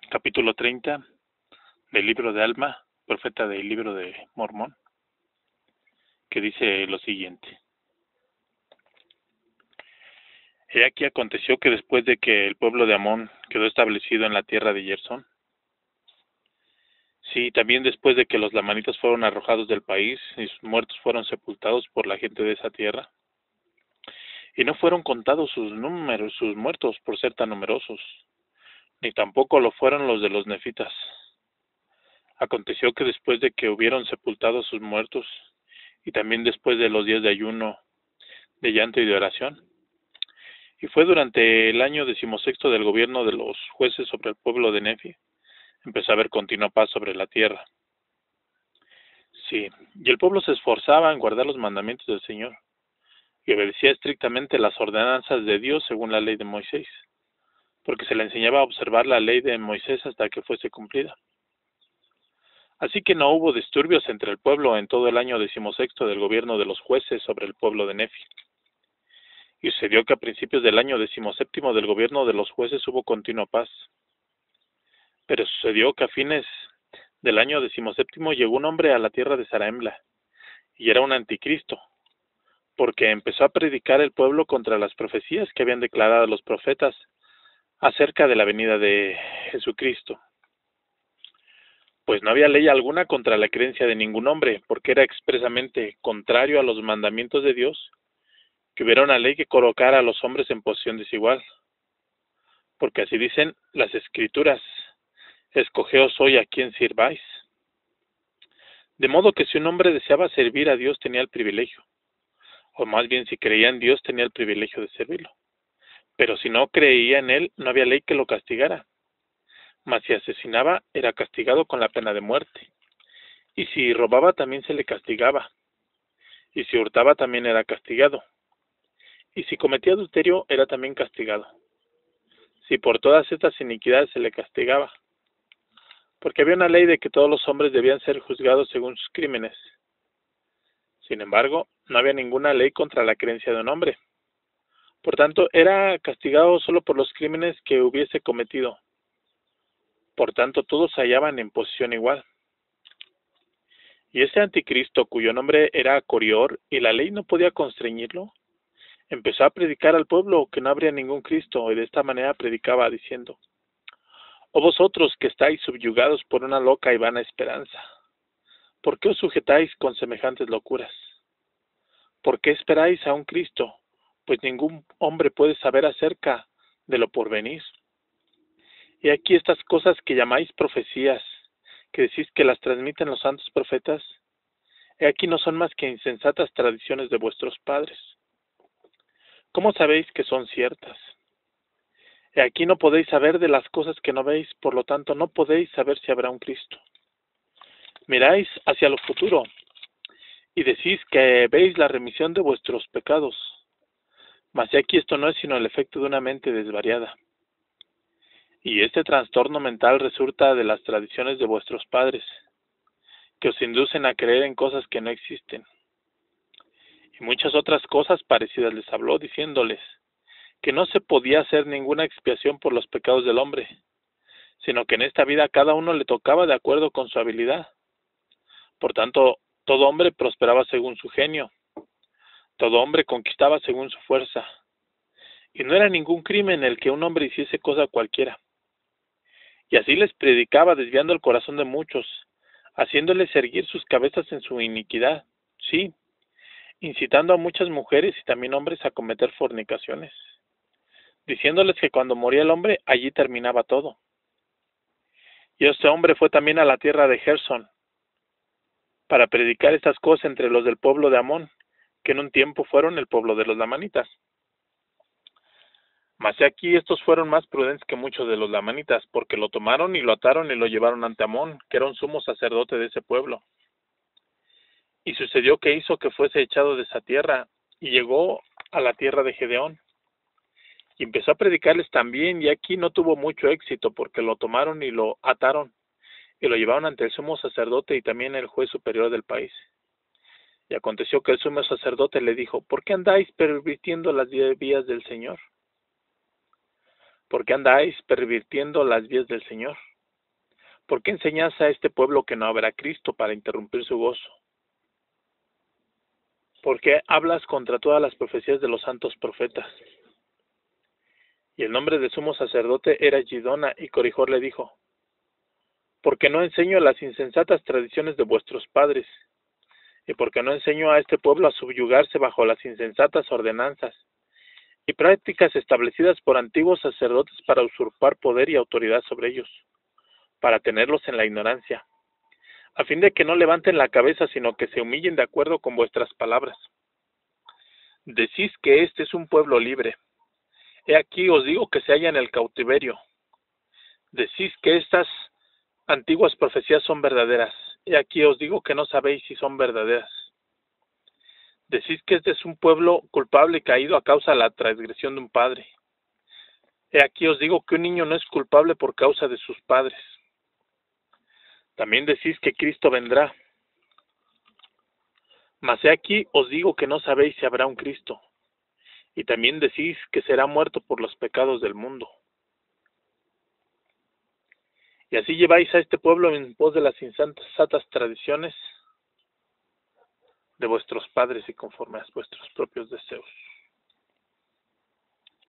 Capítulo 30 del libro de Alma, profeta del libro de Mormón, que dice lo siguiente. He aquí aconteció que después de que el pueblo de Amón quedó establecido en la tierra de Gersón, sí, también después de que los lamanitas fueron arrojados del país y sus muertos fueron sepultados por la gente de esa tierra, y no fueron contados sus muertos por ser tan numerosos, ni tampoco lo fueron los de los nefitas. Aconteció que después de que hubieron sepultado a sus muertos, y también después de los días de ayuno, de llanto y de oración, y fue durante el año 16 del gobierno de los jueces sobre el pueblo de Nefi, empezó a haber continua paz sobre la tierra. Sí, y el pueblo se esforzaba en guardar los mandamientos del Señor, y obedecía estrictamente las ordenanzas de Dios según la ley de Moisés, porque se le enseñaba a observar la ley de Moisés hasta que fuese cumplida. Así que no hubo disturbios entre el pueblo en todo el año 16 del gobierno de los jueces sobre el pueblo de Nefi. Y sucedió que a principios del año 17 del gobierno de los jueces hubo continua paz. Pero sucedió que a fines del año 17 llegó un hombre a la tierra de Zarahemla, y era un anticristo, porque empezó a predicar el pueblo contra las profecías que habían declarado los profetas acerca de la venida de Jesucristo. Pues no había ley alguna contra la creencia de ningún hombre, porque era expresamente contrario a los mandamientos de Dios que hubiera una ley que colocara a los hombres en posición desigual. Porque así dicen las Escrituras: escogeos hoy a quien sirváis. De modo que si un hombre deseaba servir a Dios tenía el privilegio, o más bien si creía en Dios tenía el privilegio de servirlo. Pero si no creía en él, no había ley que lo castigara. Mas si asesinaba, era castigado con la pena de muerte. Y si robaba, también se le castigaba. Y si hurtaba, también era castigado. Y si cometía adulterio, era también castigado. Si por todas estas iniquidades se le castigaba. Porque había una ley de que todos los hombres debían ser juzgados según sus crímenes. Sin embargo, no había ninguna ley contra la creencia de un hombre. Por tanto, era castigado solo por los crímenes que hubiese cometido. Por tanto, todos se hallaban en posición igual. Y ese anticristo, cuyo nombre era Corior, y la ley no podía constreñirlo, empezó a predicar al pueblo que no habría ningún Cristo, y de esta manera predicaba diciendo: «Oh vosotros que estáis subyugados por una loca y vana esperanza, ¿por qué os sujetáis con semejantes locuras? ¿Por qué esperáis a un Cristo? Pues ningún hombre puede saber acerca de lo porvenir. Y aquí estas cosas que llamáis profecías, que decís que las transmiten los santos profetas, he aquí no son más que insensatas tradiciones de vuestros padres. ¿Cómo sabéis que son ciertas? He aquí no podéis saber de las cosas que no veis, por lo tanto no podéis saber si habrá un Cristo. Miráis hacia lo futuro, y decís que veis la remisión de vuestros pecados, mas aquí esto no es sino el efecto de una mente desvariada. Y este trastorno mental resulta de las tradiciones de vuestros padres, que os inducen a creer en cosas que no existen. Y muchas otras cosas parecidas les habló, diciéndoles que no se podía hacer ninguna expiación por los pecados del hombre, sino que en esta vida a cada uno le tocaba de acuerdo con su habilidad. Por tanto, todo hombre prosperaba según su genio, todo hombre conquistaba según su fuerza, y no era ningún crimen el que un hombre hiciese cosa cualquiera. Y así les predicaba, desviando el corazón de muchos, haciéndoles erguir sus cabezas en su iniquidad, sí, incitando a muchas mujeres y también hombres a cometer fornicaciones, diciéndoles que cuando moría el hombre, allí terminaba todo. Y este hombre fue también a la tierra de Gersón, para predicar estas cosas entre los del pueblo de Amón, que en un tiempo fueron el pueblo de los lamanitas. Mas aquí estos fueron más prudentes que muchos de los lamanitas, porque lo tomaron y lo ataron y lo llevaron ante Amón, que era un sumo sacerdote de ese pueblo. Y sucedió que hizo que fuese echado de esa tierra, y llegó a la tierra de Gedeón. Y empezó a predicarles también, y aquí no tuvo mucho éxito, porque lo tomaron y lo ataron, y lo llevaron ante el sumo sacerdote y también el juez superior del país. Y aconteció que el sumo sacerdote le dijo: «¿Por qué andáis pervirtiendo las vías del Señor? ¿Por qué andáis pervirtiendo las vías del Señor? ¿Por qué enseñáis a este pueblo que no habrá Cristo para interrumpir su gozo? ¿Por qué hablas contra todas las profecías de los santos profetas? Y el nombre del sumo sacerdote era Gidona, y Corijor le dijo: porque no enseño las insensatas tradiciones de vuestros padres, y porque no enseño a este pueblo a subyugarse bajo las insensatas ordenanzas y prácticas establecidas por antiguos sacerdotes para usurpar poder y autoridad sobre ellos, para tenerlos en la ignorancia, a fin de que no levanten la cabeza, sino que se humillen de acuerdo con vuestras palabras. Decís que este es un pueblo libre. He aquí os digo que se halla en el cautiverio. Decís que estas antiguas profecías son verdaderas. He aquí os digo que no sabéis si son verdaderas. Decís que este es un pueblo culpable y caído a causa de la transgresión de un padre. He aquí os digo que un niño no es culpable por causa de sus padres. También decís que Cristo vendrá. Mas he aquí os digo que no sabéis si habrá un Cristo. Y también decís que será muerto por los pecados del mundo. Y así lleváis a este pueblo en pos de las insensatas tradiciones de vuestros padres y conforme a vuestros propios deseos.